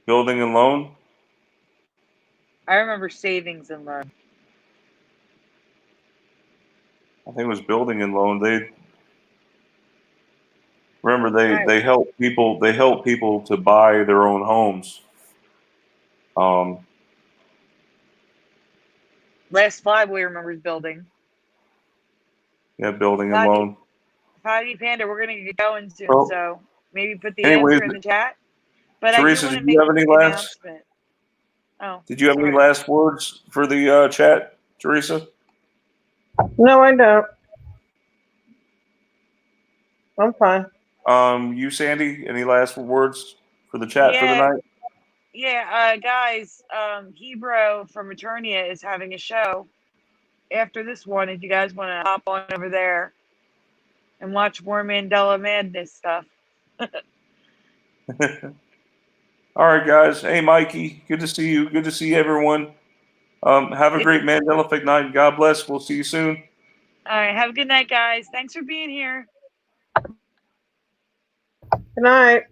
Building and loan. I remember Savings and Loan. I think it was building and loan. They remember Right. they help people. They help people to buy their own homes. Last Flyboy remembers building. Yeah, building and loan. Foggy Panda, we're gonna get going soon, Oh. so maybe put the Anyways, answer in the chat. But Teresa, I do want did to you make have any an last? announcement. Oh, Did you have sorry. any last words for the chat, Teresa? No, I don't. I'm fine. You, Sandy, any last words for the chat for the night? Yeah, guys, Hebrew from Eternia is having a show after this one. If you guys want to hop on over there and watch more Mandela Madness stuff. All right, guys. Hey, Mikey. Good to see you. Good to see everyone. Have a great Mandela Effect night. God bless. We'll see you soon. All right. Have a good night, guys. Thanks for being here. Good night.